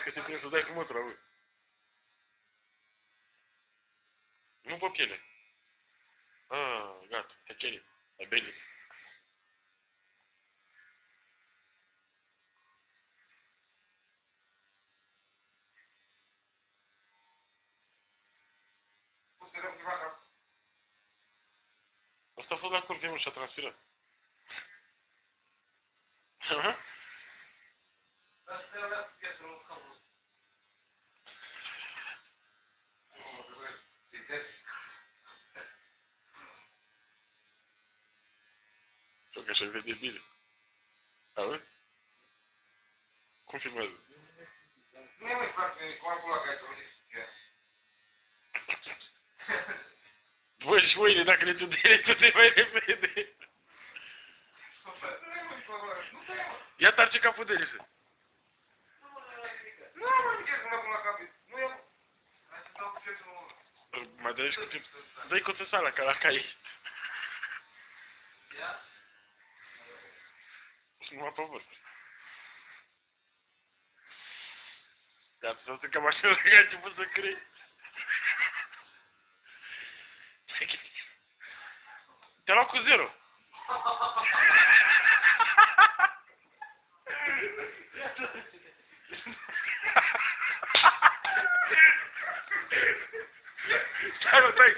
că se prinde să dai cu mătura, bă. Nu pe piele. Gata, te cheri. Ai bine. Asta a fost la curte și a transpirat. Aha. Só că așa vede bine. Auzi? Cum filmează? Nu e mai frate, cum am pula ca să vedeți. Bă, și mâine, dacă le tudere, tu te mai repede. Ia tarce capul de risă. Nu am mai nimic să mă pun la capit. Nu e... Hai să dau cu fietul în urmă. Mai dai și cu timp. Dă-i cu țesala, ca la cai. Ia? Numai pe vârf. Gata, s-a stricat mașina că a început să crei. Te-a luat cu 0. Stai,